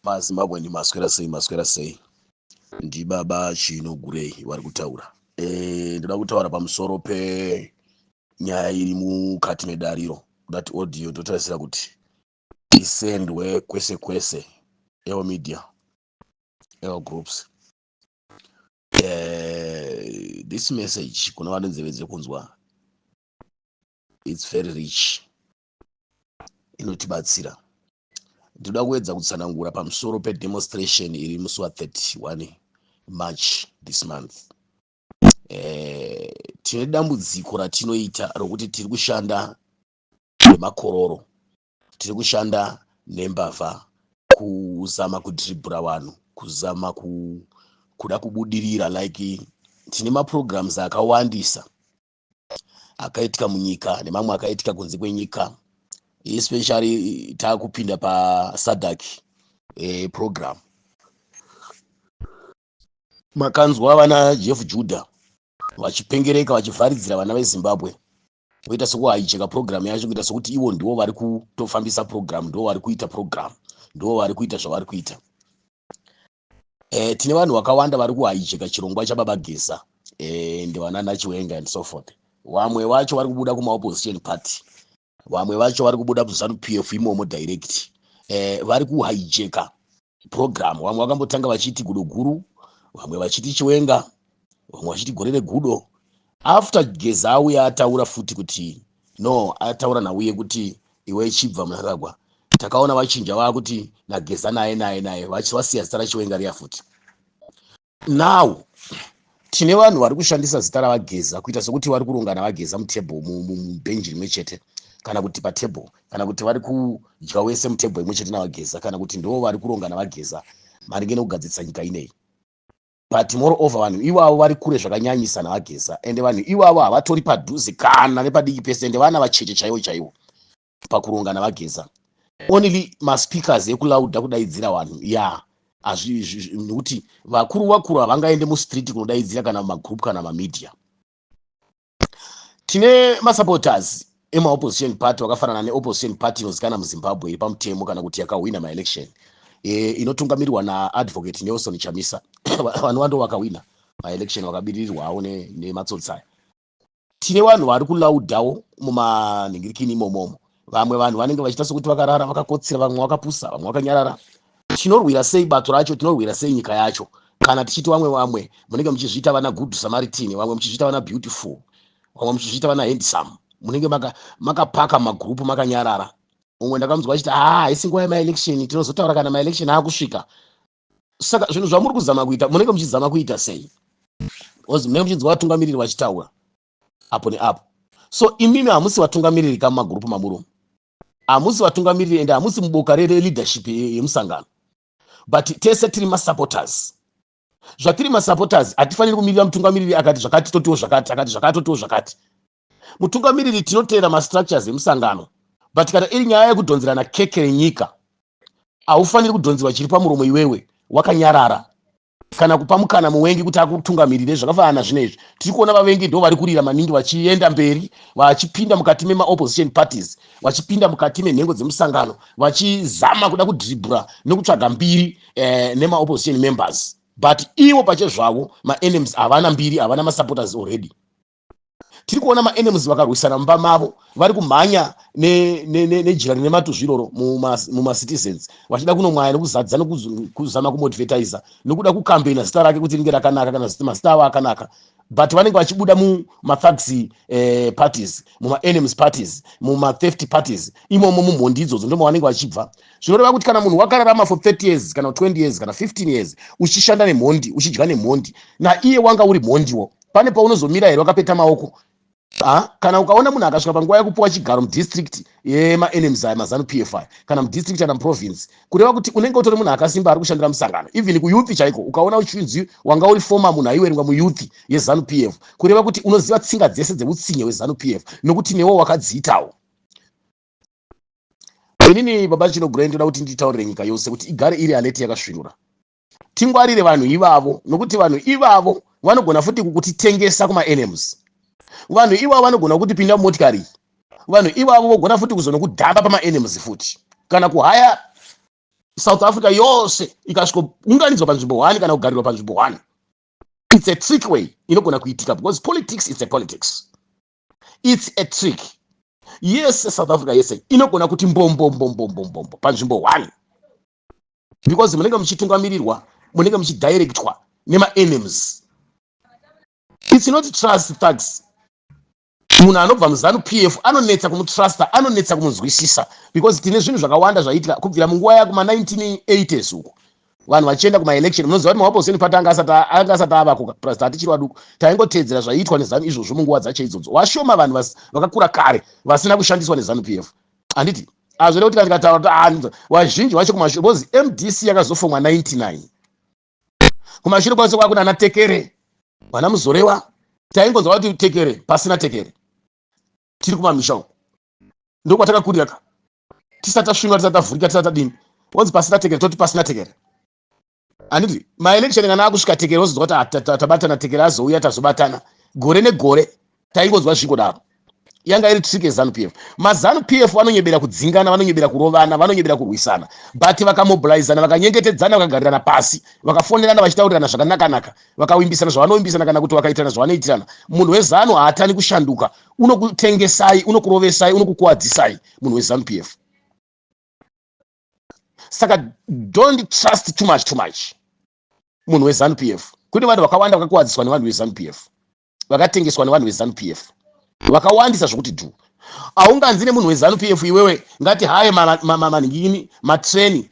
maZimbabwe maswera sei ndi baba Chino Gurei vari kutaura. Ndoda kutaura pamusoro penyaya iri mukati medariro that audio totarisira kuti isendwe kwese kwese media groups. This message kuna vanhu nzeve dzekunzwa, it's very rich, inotibatsira. Ndoda kuedza kutsanangura pamusoro demonstration iri musi wa31 March this month. Tine dambudziko ratinoita rokuti tiri kushanda nemakororo, tiri kushanda nembavha, kuzama kudhiribhura vanhu, kuzama kuda kubudirira. Like tine maprograms akawandisa akaitika munyika nemamwe akaitika kunze kwenyika, especially taakupinda paSADC program. Makanzwa vana Jeff Judah vachipengereka vachivharidzira vana veZimbabwe voita sekuhaicheka program yacho, kuita sekuti ivo ndivo vari kutofambisa program, ndivo vari kuita program, ndivo vari kuita zvavari kuita. Tine vanhu vakawanda vari kuhaicheka chirongwa chababa Geza ndevana Nachiwenga and so forth. Vamwe vacho vari kubuda kumaopposition party, vamwe vacho vari kubuda kuZANU-PF imomo direct. Vari kuhaicheka program. Vamwe vakambotanga vachiti guduguru, vamwe vachiti Chiwenga, vamwe vachiti gorere gudo. After Geza auya ataura futi kuti no, ataura nauye kuti iwe chibva munakagwa, takaona vachinja vakuti naGeza naye vasiya zita raChiwenga riya futi. Now tine vanhu vari kushandisa zita ravaGeza kuita sekuti vari kuronga navaGeza mutable mubhenji rimwe chete, kana kuti patable, kana kuti vari kudya wese mutable imwe chete navaGeza, kana kuti ndivo vari kuronga navaGeza maringe nekugadzirisa nyika ineyi. But moreover vanhu ivavo vari kure zvakanyanyisa navaGeza, ende vanhu ivavo havatori padhuze kana nepadiki pese, ende vana vacheche chaivo pakuronga navaGeza. Only maspeakers ekulauda kudaidzira vanhu nekuti vakuru havangaende mustreet kunodaidzira kana mumagroup kana mamedia. Tine masupporters emaopposition party vakafanana neopposition party inozikanwa muZimbabwe iri pamutemo kana kuti yakahwina maelection, inotungamirirwa naadvocate Nelson Chamisa. Vanhu vando vakahwina maelection, vakabiririrwa havo nematsotsaya. Tine vanhu vari kulaudawo mumanhingirikini imomomo. Vamwe vanhu vanenge vachiita sokuti vakarara vakakotsira, vamwe vakapusa, vamwe vakanyarara. Tinorwira sei bato racho, tinorwira sei nyika yacho kana tichiti vamwe munenge muchizviita vana Good Samaritan, vamwe muchizviita vana Beautiful, vamwe muchizviita vana Handsome, munenge makapaka magrupu makanyarara. Umwe ndakamuzwa achiti haisi nguva yemaelection, tinozotaura kana maelection aakusvika. Saka zvinhu zvamuri kuzama kuita, munenge muchizama kuita sei? Munenge muchinzwa vatungamiriri vachitaura apo neapo. So imimi hamusi vatungamiriri kamagrupu mamuro, hamusi vatungamiriri ende hamusi muboka leadership yemusangano, but tese tiri masupporters. Zvatiri masupporters hatifaniri kumirira mutungamiriri akati zvakati totiwo zvakati, akati zvakati totiwo zvakati. Mutungamiriri tinotera mastructures emusangano, but kana iri nyaya yekudhonzerana keke renyika, haufaniri kudhonzerwa chiri pamuromo iwewe wakanyarara kana kupa mukana muwengi kuti akutungamirire. Zvakafanana zvinezvi tiri kuona vavengi ndo vari kurira maningi vachienda mberi, vachipinda mukati memaopposition parties, vachipinda mukati menhengo dzemusangano, vachizama kuda kudhiribhura nekutsvaga mbiri nemaopposition members. But ivo pachezvavo maenemies havana mbiri, havana masupporters already. Tiri kuona maenemies vakarwisana mumba mavo, vari kumhanya nejira rine matuzviroro mumacitizens, vachida kunomwaya nekuzadza nekuzama kumotivatiza nekuda kukampeina zita rake kuti ringe rakanaka kana mazita avo akanaka. But vanenge vachibuda mumathugs parties, mumaenemies parties, mumatheft parties, imomo mumhondi idzodzo ndomo vanenge vachibva. Zvinoreva kuti kana munhu wakararama for 30 years kana 20 years kana 15 years uchishanda nemhondi, uchidya nemhondi, naiye wanga uri mhondiwo, pane paunozomira here wakapeta maoko. Kana ukaona munhu akasvika panguva yekupuwa chigaro mudistrict yemaenemies aya maZANU-PF kana mudistrict kana muprovince, kureva kuti unenge utori munhu akasimba ari kushandira musangano. Even kuyuthi chaiko ukaona uchinzi wanga uri former munhu aiverengwa muyuthi yeZANU-PF, kureva kuti unoziva tsinga dzese dzeutsinye hweZANU-PF nokuti newo wakadziitawo. Inini baba Chino Gurei ndoda kuti nditaurire nyika yose kuti igare iri aleti yakasvinura. Tingwarire vanhu ivavo, nokuti vanhu ivavo vanogona futi kukutitengesa kumaenemies. Vanhu ivavo vanogona kutipinda mumotikari, vanhu ivavo vogona futi kuzonokudhamba pamaenemies futi, kana kuhaya South Africa yose ikasvikounganidzwa panzvimbo 1 kana kugarirwa panzvimbo 1. It's a trick way inogona kuitika, because politics is a politics. It's a trick. Yes, South Africa yese inogona kuti mbombo panzvimbo 1, because munenge muchitungamirirwa, munenge muchidirectwa nema enemies. It's not trust thugs. Munhu anobva muzanu PF anonetsa kumutrusta, anonetsa kumunzwisisa, because tine zvinhu zvakawanda zvaitika kubvira munguva yakuma 1980s uko. Vanhu vachienda kuma election, munoziva kuti maopposition party anga asati avako president tichiri vaduku, taingotedzera zvaiitwa nezanu izvozvo munguva dzacho idzodzo. Washoma vanhu vakakura kare vasina kushandiswa nezanu PF. Anditi azvode kuti tikataura kuti wazhinji vacho kumashure, because MDC yakazofomwa 99. Kumashure kwacho kwakuna ana Tekere, vana Muzorewa, taingonzwa kuti Tekere pasina Tekere. Tiri kumamisha uko ndokwatakakurira ka tisati tasvinga, tisati tavhurika, tisati tadini, onzi pasina Tekere toti pasina Tekere. Anditi maelection kana akusvika Tekere wozozwa kuti tabatana, Tekere azouya tazobatana gore negore, taingonzwa zvingodaro. Yanga iri trick yeZanu PF. Mazanu PF vanonyebera kudzingana, vanonyebera kurovana, vanonyebera kurwisana, but vakamobilizana, vakanyengetedzana, vakagarirana pasi, vakafonerana, vachitaurirana zvakanaka, vakawimbisana zvavanowimbisana kana kuti vakaitirana zvavanoitirana. Munhu weZanu haatani kushanduka, unokutengesai, unokurovesai, unokukuwadzisai munhu weZanu PF. Saka don't trust too much munhu weZanu PF. Kune vanhu vakawanda vakakuwadziswa nevanhu weZanu PF, vakatengeswa nevanhu weZanu PF, vakawandisa zvokuti tu aunganzi nemunhu weZanu PF iwewe ngati haye maningini matreni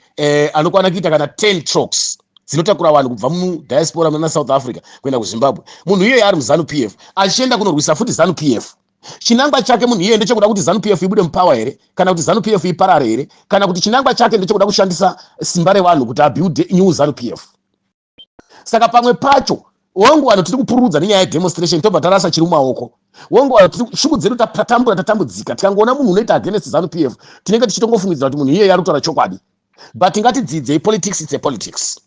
anokwana kuita kana 10 trucks dzinotakura vanhu kubva mudiaspora muna South Africa kuenda kuZimbabwe. Munhu iye ari muZanu PF achienda kunorwisa futi ZANU PF. Chinangwa chake munhu iye ndechekuda kuti ZANU PF ibude mupower here, kana kuti ZANU PF iparare here, kana kuti chinangwa chake ndechekuda kushandisa simba revanhu kuti abuild new ZANU PF. Saka pamwe pacho wongo vanhu tiri kupururudza nenyaya yedemonstration tobva tarasa chiri mumaoko. Wongo vanhu shuku dzedu tatambudzika, tikangoona munhu unoita against ZANU PF tinenge tichitongofungidzira kuti munhu iye ari kutaura chokwadi. But ngatidzidze politics, it's a politics.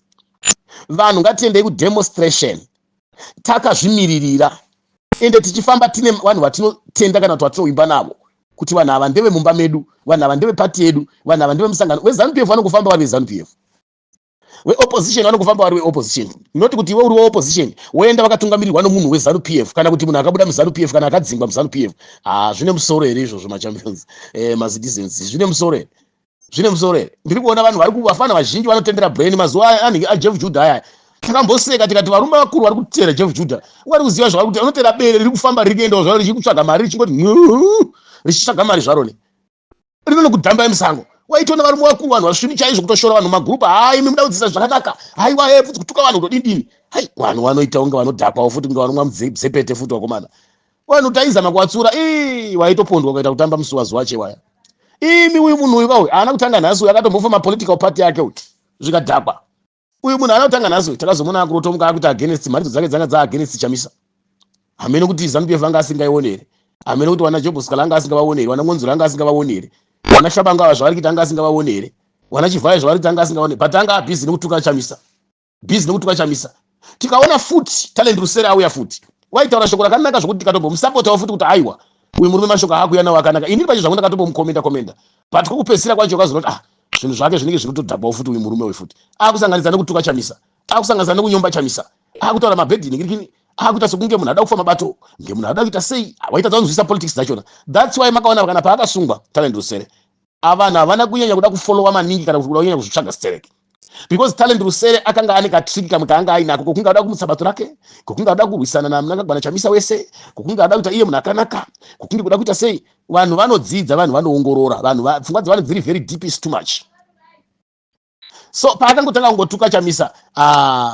Vanhu ngatiendei kudemonstration takazvimiririra, ende tichifamba tine vanhu vatinotenda kana kuti vatinoimba navo kuti vanhu ava ndeve mumba medu, vanhu ava ndeve pati yedu, vanhu ava ndeve musangano weZANU PF. Vanongofamba vari weZANU PF, weopposition vanongofamba vari weopposition. Not kuti iwe uri weopposition woenda vakatungamirirwa nomunhu weZANU PF, kana kuti munhu akabuda muZANU PF kana akadzingwa muZANU PF. Zvine musoro here izvozvo machampions, macitizens, zvine musoro here, zvine musoro here. Ndiri kuona vanhu vari kuvafana vazhinji vanotendera brain mazuva aJeff Judah aya. Takamboseka tikati varume vakuru vari kutera Jeff Judah, vari kuziva zvavo kuti anotera bere riri kufamba richiendawo zvaro richikutsvaga mari richingoti richitsvaga mari zvaro ne rinonokudhamba musango. Waitona varume vakuru vanhu vasvini chaizvo kutoshora vanhu magrupu, hai imi muda kudzidzisa zvakanaka, haiwa futi kutuka vanhu kutodini. Hai vanhu vanoita unge vanodhakwawo futi kunge vanomwa muzepete futi wakomana. Vanhu taizama kuvatsura, waitopondwa ukaita kutamba musi wazuva chewaya. Imi uyu munhu uyu kauyu haana kutanga nhasi, uyu akatombofa mapolitical party yake kuti zvikadhakwa. Uyu munhu haana kutanga nhasi, takazomona akurotomuka akuti against mari dzake dzanga dza against Chamisa. Hamene kuti ZANU PF anga asingaione here, hamene kuti wana Job Scal anga asingavaone here, wana Ngonzura anga asingavaone here, wana Shabanga zvavari kuita anga asingavaone here, wana Chivhaya zvavari kuita anga asingavaone, but anga busy nekutuka Chamisa, busy nekutuka Chamisa. Tikaona futi Talent Rusere auya futi, waitaura shoko rakanaka zvokuti tikatombomusapotawo futi kuti aiwa uyu murume mashoko akuya nawo akanaka. Inini pacho zvangu ndakatombomukomenda, but kokupedzisira kwacho kazonoti zvinhu zvake zvinenge zvinotodhabhawo futi uyu murume uyu futi akusanganisa nekutuka Chamisa, akusanganisa nekunyomba Chamisa, akutaura mabhedhini ngirikini, akuita sokunge munhu ada kufa mabato, nge munhu ada kuita sei, waita dzanzwisisa politics dzachona. That's why makaona kana paakasungwa Talent Rusere avanhu havana kunyanya kuda kufollowa maningi kana kuda kunyanya kuzvitsvaga stereke, because Talent Rusere akanga ane katriki kamwe kaanga ainako kokunge ada kumutsa bato rake, kokunge ada kurwisana namunhu akagwana Chamisa wese, kokunge ada kuita iye munhu akanaka, kokunge kuda kuita sei. Vanhu vanodzidza, vanhu vanoongorora, vanhu pfungwa dzavanhu dziri very deep is too much. So paakangotanga kungotuka Chamisa,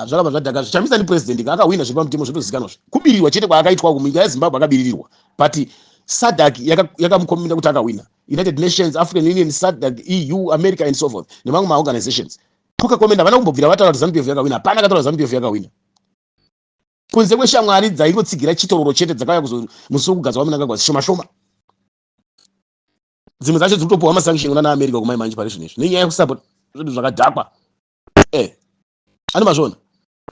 zvakabva zvadhaka. Chamisa ni president akawina zviri pamutemo zvotozikanwa, kubirirwa chete kwaakaitwa kunyika yeZimbabwe akabirirwa, but SADC yakamukomenda kuti akawina. United Nations, African Union, SADC, EU, America and so forth nemamwe maorganizations kukakomenda vana kumbobvira vataura kuti ZANU PF yakawina. Hapana akataura ZANU PF yakawina, kunze kweshamwari dzaingotsigira chitororo chete dzakauya musi wekugadzwa kwamunangagwa shoma. Dzimwe dzacho dzinotopuwa masanction kuna naAmerica kumai manje pari zvinezvi nenyaya yekusapota zvinhu zvakadhakwa. Ani mazvona.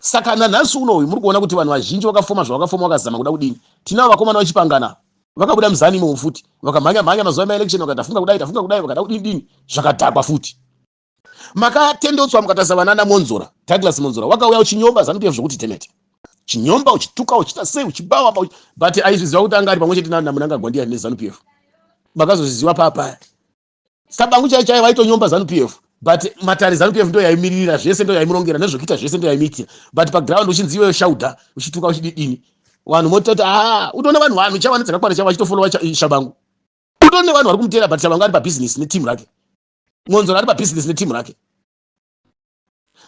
Saka nanhasi unoyu muri kuona kuti vanhu vazhinji vakafoma zvavakafoma vakazama kuda kudini. Tinavo vakomana vachipangana vakabuda muzani imomo futi vakamhanya mazuva emaelection vakati tafunga kudai vakada kudini zvakadhakwa futi. Makatendotswa mukatasa vanana Monzora, Douglas Monzora, wakauya uchinyomba ZANU-PF zvokuti temete. Chinyomba uchituka uchita sei uchibawa but aizviziva kuti anga ari pamwe chete namunanga Gondia neZANU-PF. Makazozviziva papa. Sabangu chaicho vaitonyomba ZANU-PF. But matari ZANU-PF ndo yaimirira zvese ndo yaimurongera nezvokuita zvese ndo yaimitira. But background uchinziwe shauda uchituka uchidini. Vanhu mototi unoona vanhu chawana dzakakwana chava chitofollowa Shabangu. Unoona vanhu vari kumutera but Shabangu ari pa business ne team rake. Monzora ari pa business ne team rake.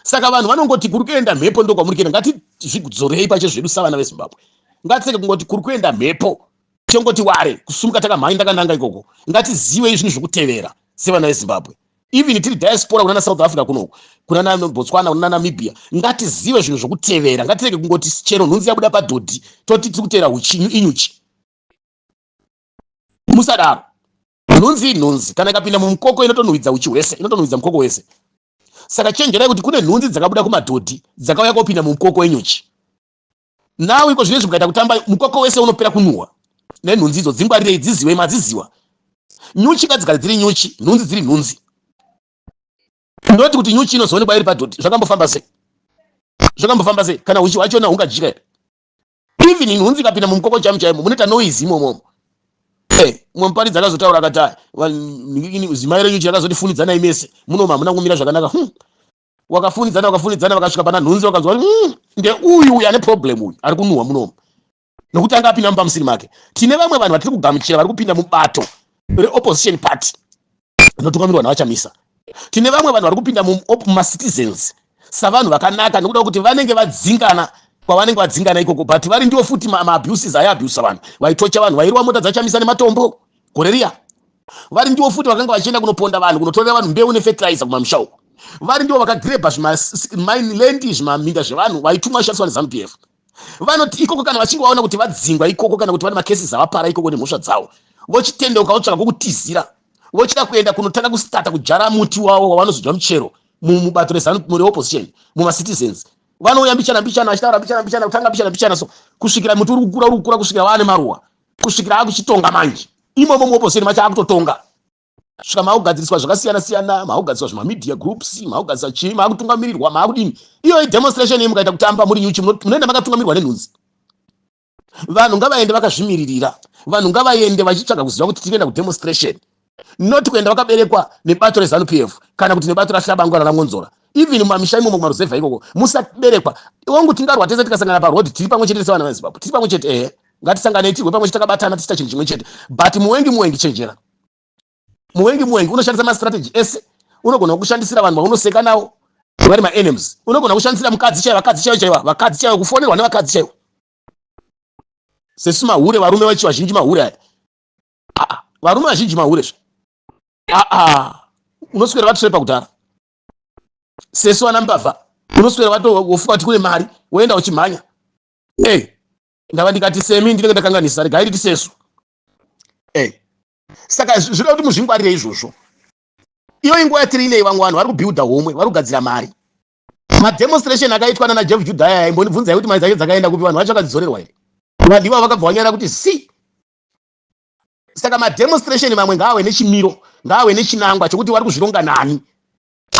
Saka vanhu vanongoti kuri kuenda mhepo ndo kwamuri kuenda. Ngati zvikudzorei pache zvedu savana veZimbabwe. Ngatiseke kungoti kuri kuenda mhepo. Chongoti ware kusumuka takamhanya takananga ikoko. Ngatizive izvi zvokutevera sevana veZimbabwe. Even tiri diaspora kuna South Africa kuno, kuna Botswana, kuna Namibia. Ngatizive zvinhu zvokutevera. Ngatiseke kungoti chero nhunzi yabuda padhodhi toti tiri kutevera inyuchi. Musadaro. Nhunzi kana ikapinda mumukoko inotonhuhwidza uchi hwese, inotonhuhwidza mukoko wese. Saka chenjerai kuti kune nhunzi dzakabuda kumadhodhi dzakauya kopinda mumukoko wenyuchi. Nawe iko zvinezvi mukaita kutamba mukoko wese unopera kunhuhwa. Nenhunzi idzo dzingwarire dziziwe madziziwa. Nyuchi kadzigara dziri nyuchi, nhunzi dziri nhunzi. Ndoti kuti nyuchi inozoonekwa iri padhodhi zvakambofamba sei? Zvakambofamba sei? Kana uchi wachona hungajika here? Even nhunzi ikapinda mumukoko chaimo munoita noise imomo. Mwampari dzakazotaura akati zimaire nyuchi yakazotifunidzana imese munoma hamuna kumira zvakanaka. Wakafunidzana vakasvika pana nhunzi vakazwa nde uyu ane problem uyu ari kunhuhwa munoma. Nokuti anga apinda mupamusiri make. Tine vamwe vanhu vatiri kugamuchira vari kupinda mubato reopposition party inotungamirwa naVachamisa. Tine vamwe vanhu vari kupinda muma-citizens savanhu vakanaka nekuda kuti vanenge vadzingana kwavanenge vadzingana ikoko, but vari ndiwo futi ma-abuses aiabusa vanhu, vaitocha vanhu, vairwa mota dzaChamisa nematombo goreriya. Vari ndiwo futi vakanga vachienda kunoponda vanhu, kunotorera vanhu mbeu nefertilizer kumamisha uko. Vari ndiwo vakagrebha zvimaminendi zvimaminda zvevanhu vaitumwa vashandiswa neZANU-PF. Vanoti ikoko kana vachinge vaona kuti vadzingwa ikoko kana kuti vane makesi avapara ikoko nemhosva dzavo, vochitendeuka votsvaka kwokutizira, vochida kuenda kunotanga kusitata kujara muti wavo wavanozodya muchero mubato reopposition muma-citizens. Vanouya mbichana achitaura mbichana kutanga mbichana so kusvikira muti uri kukura kusvikira vane maruwa kusvikira akuchitonga manje. Imomo muopposition macho akutotonga. Svika maakugadziriswa zvakasiyana, maakugadziriswa zvima-media groups, maakugadziriswa chii, maakutungamirirwa, maakudini. Iyo demonstration yemukaita kutamba muri nyuchi munoenda makatungamirirwa nenhunzi. Vanhu ngavaende vakazvimiririra. Vanhu ngavaende vachitsvaga kuziva kuti tirienda kudemonstration. Not kuenda vakaberekwa nebato reZANU-PF kana kuti nebato raShabangu kana raMonzora. Even mumamisha imomo kumaruzevha ikoko musaberekwa. Wangu tingarwa tese tikasangana parodi tiri pamwe chete sevana veZimbabwe. Tiri pamwe chete ngatisanganei tirwe pamwe chete takabatana tichita chinhu chimwe chete. But muwengi chenjera. Muwengi unoshandisa ma-strategy ese. Unogona kushandisira vanhu vaunoseka navo vari ma-enemies. Unogona kushandisira vakadzi chaivo kufonerwa nevakadzi chaivo. Sesu mahure varume vacho vazhinji mahure aya. Varume vazhinji mahure zve. Unoswera vatore pakudhara. Sesu vana mbavha. Unoswera wofuka kuti kune mari woenda uchimhanya. Ndava ndikati semi ndinenge ndakanganisa regai riti sesu. Saka zvinoda kuti muzvingwarire izvozvo. Iyo inguva yatiri inei vamwe vanhu vari kubuilda homwe, vari kugadzira mari. Mademonstration akaitwa nana Jeff Judaya imbonibvunzai kuti mari dzake dzakaenda kupi, vanhu vacho vakadzorerwa here? Vanhu ivo vakabva vanyara kuti si. Saka mademonstration mamwe ngaave nechimiro, ngaave nechinangwa chokuti vari kuzvironga nani.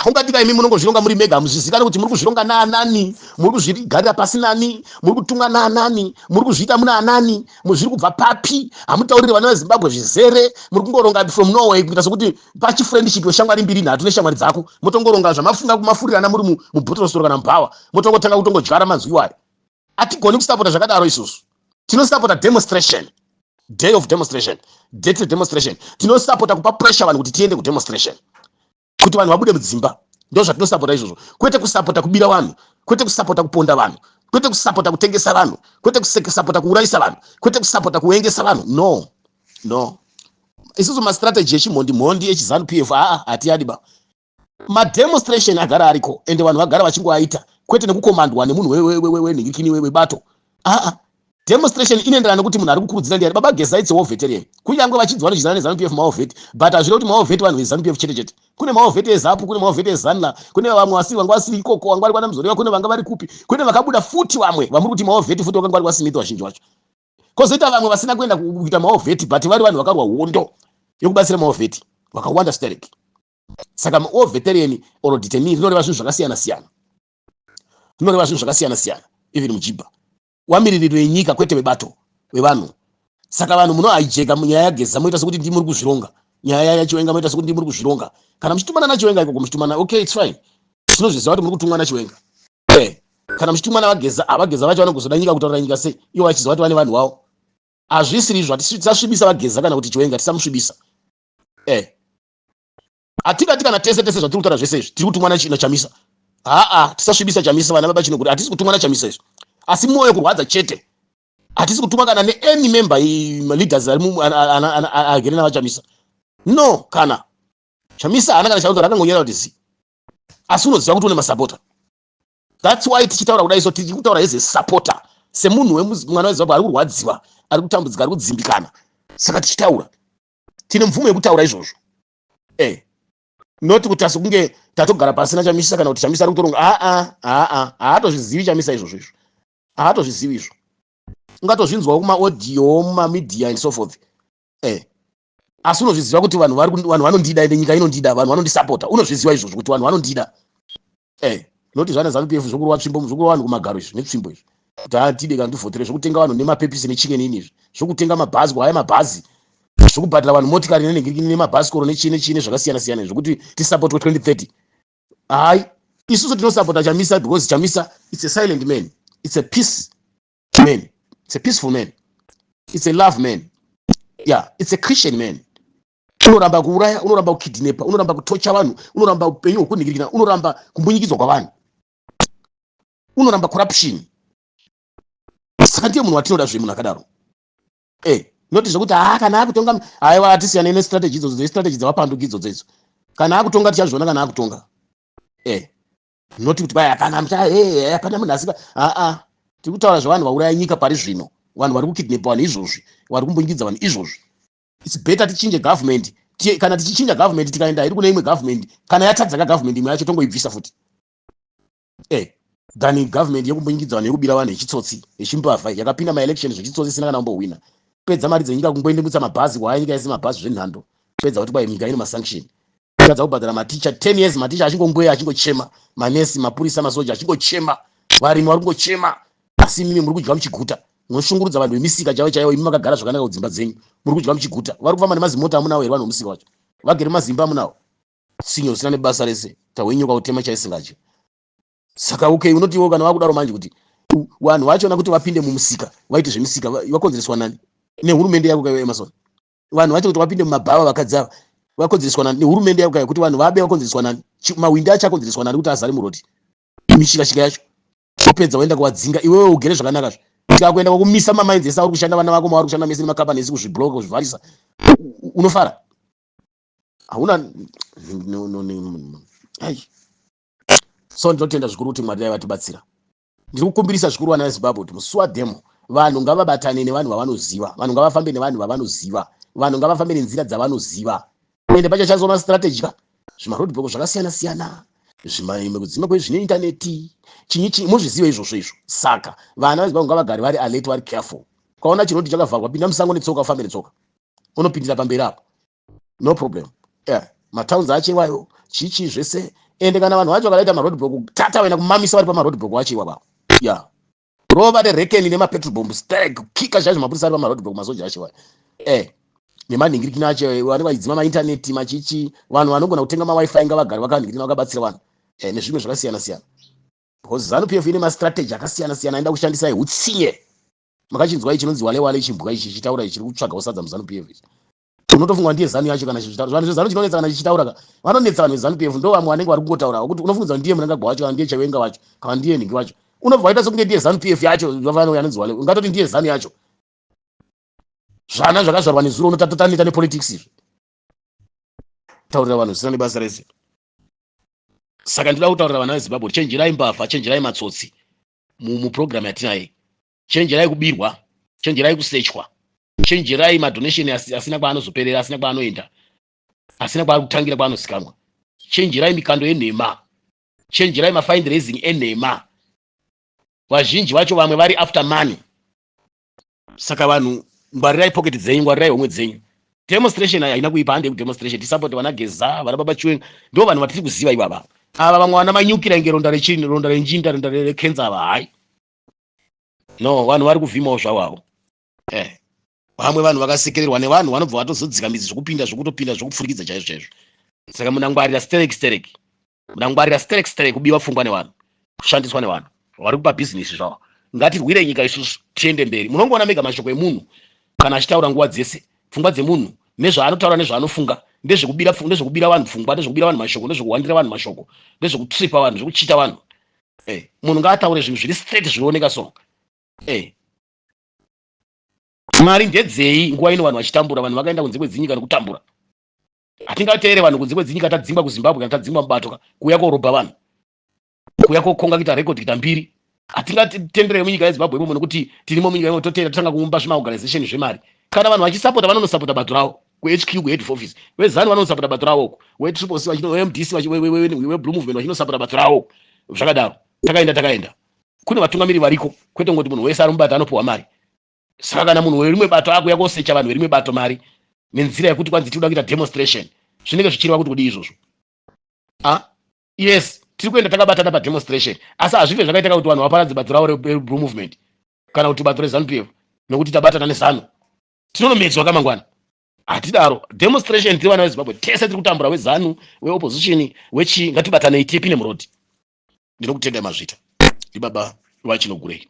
Ungatika imi munongozvironga muri mega muzvizikane kuti muri kuzvironga naanani, muri kuzvigarira pasi nani, muri kutumwa naanani, muri kuzviita muna anani, muzviri kubva papi, hamutauriri vana veZimbabwe zvizere, muri kungoronga from Norway kuita sokuti pachifriendship yoshamwari mbiri nhatu neshamwari dzako, motongoronga zvamafunga kumafurirana muri mubhotoro kana mubhawa, motongotanga kutongodyara manzwi iwayo. Hatigoni kusapota zvakadaro isusu. Tinosapota demonstration, day of demonstration, date demonstration. Tinosapota kupa pressure vanhu kuti tiende kudemonstration. Kuti vanhu vabude mudzimba. Ndo zvatinosapota izvozvo. Kwete kusapota kubira vanhu, kwete kusapota kuponda vanhu, kwete kusapota kutengesa vanhu, kwete kusapota kuurayisa vanhu, kwete kusapota kuengesa vanhu. No. Isusu ma-strategy yechimhondi yechiZANU-PF hatiyadiba. Ma-demonstration agara ariko ende vanhu vagara vachingoaita, kwete nekukomandwa nemunhu wenhingikini webato. Demonstration inoenderana kuti munhu ari kukurudzira ndiani. Baba Geza it's a war veteran. Kunyange vachinzwa nezvizana neZANU-PF maovheti, but hazvina kuti maovheti vanhu veZANU-PF chete. Kune maovheti eZAPU, kune maovheti eZanla, kune vamwe vanga vasiri ikoko vanga vari kwana Muzoriwa, kune vanga vari kupi, kune vakabuda futi vamwe vamuri kuti maovheti futi vakanga vari kwaSmith vazhinji vacho. Kozoita vamwe vasina kuenda kuita maovheti but vari vanhu vakarwa hondo yokubatsira maovheti vakawanda stereki. Saka all veteran or detainee rinoreva zvinhu zvakasiyana siyana. Rinoreva zvinhu zvakasiyana siyana even muJibha. Wamiririro yenyika kwete webato wevanhu. Saka vanhu munohijeka munyaya yageza moita sekuti ndimi muri kuzvironga. Nyaya yaChiwenga moita sekuti ndimi muri kuzvironga. Kana muchitumana naChiwenga ikoko muchitumana okay it's fine. Tinozviziva kuti muri kutumwa naChiwenga. Kana muchitumana vageza avageza vacho vanogozoda nyika kutaura nyika sei ivo vachiziva kuti vane vanhu vavo. Hazvisiri izvo tisasvibisa vageza kana kuti Chiwenga tisamusvibisa. Hatingati kana tese zvatiri kutaura zvese izvi tiri kutumwa naChamisa. Tisasvibisa Chamisa vana baba chino kuti hatisi kutumwa naChamisa izvo. Asi mwoyo kurwadza chete. Hatisi kutumwa kana any member leaders agere navaChamisa. No, kana Chamisa haana kana chaunzo rakangonyera kuti zi. Asi unoziva kuti une masapota. That's why tichitaura kudai so tiri kutaura as a supporter. Semunhu mwana weZimbabwe ari kurwadziwa, ari kutambudzika, ari kudzimbikana. Saka tichitaura. Tine mvumo yekutaura izvozvo. Not kuti asikunge tatogara pasi naChamisa kana kuti Chamisa ari kutoronga. Haatozvizivi Chamisa izvozvo izvo. Haatozvizivi izvo. Ungatozvinzwa kuma audio, kuma media and so forth. Asi unozviziva kuti vanhu vanondida ende nyika inondida, vanhu vanondisapota. Unozviziva izvozvo kuti vanhu vanondida. Noti zvana ZANU-PF zvokurwa tsvimbo zvokurwa vanhu kumagaro izvi netsvimbo izvi. Kuti atide kana ndivhotere zvokutenga vanhu nemapepisi nechimwe nini zvokutenga mabhazi kwaya mabhazi zvokubhadhira vanhu motikari nenhingiriki nemabhasikoro nechine zvakasiyana siyana zvokuti tisapotwe 2030. Hayi, isusu tinosapota Chamisa because Chamisa it's a silent man, it's a peace man, it's a peaceful man, it's a love man, yeah, it's a Christian man. Unoramba kuuraya, unoramba kukidnepa, unoramba kutocha vanhu, unoramba upenyu hwekunhingirikana, unoramba kumbunyikidzwa kwavanhu, unoramba corruption. Saka ndiye munhu watinoda zvemunhu akadaro. Noti zvokuti kana akutonga aiwa atisiyane nestrategy idzodzo, strategy dzavapanduki idzodzo idzo. Kana akutonga tichazviona kana akutonga. Noti kuti baya kana hapana munhu asika. Tiri kutaura zvavanhu vauraya nyika pari zvino. Vanhu vari kukidnepa vanhu izvozvi, vari kumbunyikidza vanhu izvozvi. It's better tichinje government. Kana tichichinja government tikaenda iri kune imwe government, kana yatadzaka government imwe yacho tongoibvisa futi. Than government yekumbunyikidza vanhu yekubira vanhu yechitsotsi, yechimbavha yakapinda maelection zvechitsotsi isina kana kumbowina. Pedza mari dzenyika kungoendemutsa mabhazi kwaya nyika yese mabhazi zvenhando. Pedza kuti nyika ine masanction. Pedza kubhadhara maticha 10 years maticha achingongweya achingochema, manesi, mapurisa, masoja achingochema, varimi vari kungochema. Asi mimi muri kudya muchiguta. Munoshungurudza vanhu vemisika chaivo imi makagara zvakanaka kudzimba dzenyu. Muri kudya muchiguta. Vari kufamba nemazimota amunawo here vanhu vemusika wacho. Vagere mazimba amunawo. Sinyo usina nebasa rese. Tawenyoka utema chaisingacho. Saka unotiwo kana vakudaro manje kuti vanhu vachona kuti vapinde mumusika, vaite zvemisika vakonzereswa nani? Nehurumende yako kaiwe Emerson. Vanhu vacho kuti vapinde mumabhava vakadzava vakonzereswa nani? Nehurumende yako kaiwe kuti vanhu vabe vakonzereswa nani? Mawindi acho akonzereswa nani kuti azare muroti? Mishika yacho. Wopedza woenda kuwadzinga iwewe ugere zvakanaka zvo. Tikakuenda kumisa mamainzi esa uri kushanda vana vako mavari kushanda mese nemakambani esi kuzvibloga kuzvivarisa. Unofara. Hauna so ndinotenda zvikuru kuti Mwari vatibatsira. Ndiri kukumbirisa zvikuru vana veZimbabwe kuti musi wademo vanhu ngavabatane nevanhu vavanoziva, vanhu ngavafambe nevanhu vavanoziva, vanhu ngavafambe nenzira dzavanoziva. Ende pachashandiswa mastrategy zvimaroadblock zvakasiyana siyana, zvimwe kwezvine intaneti, muzvizive izvozvo izvo. Saka vana veZimbabwe ngavagare vari alert, vari careful. Ukaona chinoti chakavharwa, pinda musango netsoka, ufambe netsoka, unopindira pamberi apo, no problem. Matowns achewayo chichi zvese. Ende kana vanhu vacho vakaita maroadblock, tata vaenda kumamisa vari pamaroadblock vachiwa baba. Rova rerekeni nemapetrol bomb strike, kika zvaizvo mapurisa ari pamaroadblock, masoja achiwa. Nemanhingirikini acho vari vaidzima maintaneti machichi, vanhu vanogona kutenga mawifi ngavagare vakanhingirina vakabatsira vanhu. Nezvimwe zvakasiyana siyana. Because ZANU-PF ine mastrategy akasiyana siyana aenda kushandisa hutsinye. Makachinzwa ichinonzi wale chimbwa ichi chitaura ichiri kutsvaga usadza muZANU-PF. Unotofunga ndiye ZANU yacho kana chichitaura. Vanhu vezANU chinonetsa kana chichitaura. Vanonetsa vanhu vezANU-PF ndo vamwe vanenge vari kungotaura kuti unofunga ndiye munangagwa wacho kana ndiye Chiwenga wacho kana ndiye Nhingi wacho. Unobva waita sokunge ndiye ZANU-PF yacho vafanira yanonzi wale. Ungatoti ndiye ZANU yacho. Zvana zvakazvarwa nezuro unotatota nepolitics izvi. Taurira vanhu zvisina nebasa rese. Saka ndinoda kutaurira vana veZimbabwe, chenjerai mbavha, chenjerai matsotsi muprogram yatinaye. Chenjerai kubirwa, chenjerai kusechwa, chenjerai madonation asina kwaanozoperera, asina kwaanoenda, asina kwaanotangira, kwaanosikanwa. Chenjerai mikando yenhema, chenjerai mafundraising enhema. Vazhinji vacho vamwe vari after money. Saka vanhu ngwarirai pocket dzenyu, ngwarirai homwe dzenyu. demonstration haina kuipa hande demonstration tisupport vana Geza vana Baba Chiwenga ndo vanhu vatiri kuziva ivava ava vamwe vana manyukira inge ronda rechini ronda renjinda ronda rekenza ava hai no vanhu vari kuvhimawo zvavo vamwe vanhu vakasekererwa nevanhu vanobva vatozodzika midzi zvokupinda zvokutopinda zvokupfurikidza chaizvo chaizvo saka munangwarira sterek kubiwa pfungwa nevanhu kushandiswa nevanhu vari kupa bhizinesi zvavo ngatirwire nyika isusu tiende mberi munongoona mega mashoko emunhu kana achitaura nguva dzese pfungwa dzemunhu nezvaanotaura nezvaanofunga ndezvekubira vanhu pfungwa ndezvekubira vanhu mashoko ndezvekuwandira vanhu mashoko ndezvekutripa vanhu zvekuchita vanhu munhu ngaataure zvinhu zviri straight zvinooneka so mari ndedzei nguva ino vanhu vachitambura vanhu vakaenda kunze kwedzinyika nekutambura hatingateere vanhu kunze kwedzinyika tadzingwa kuZimbabwe kana tadzingwa mubato kuuya korobha vanhu kuuya kokonga kuita rekodhi kuita mbiri hatingatitenderere munyika yeZimbabwe imomo nekuti tirimo munyika imomo toteera totanga kuumba zvimaorganization zvemari kana vanhu vachisapota vanonosapota bato ravo kuHQ kuhead office vezanu vanonosapota bato ravo weTriple C weMDC weBlue Movement vachinosapota bato ravo zvakadaro takaenda kune vatungamiri variko kwete ngoti munhu wese ari mubata anopuwa mari saka kana munhu werimwe bato akuya kosecha vanhu verimwe bato mari nenzira yekuti kwanzi tinoda kuita demonstration zvinenge zvichireva kuti kudi izvozvo yes tiri kuenda takabatana pademonstration asi hazvive zvakaita kuti vanhu vaparadze bato ravo reBlue Movement kana kuti bato reZANU-PF nokuti tabatana nezanu tinonomedzwa kamangwana hatidaro demonstration tiri vana veZimbabwe tese tiri kutambura weZANU weopposition wechi ngatibatanei tipi nemurodi ndinokutendai mazvita ndibaba vachinogurei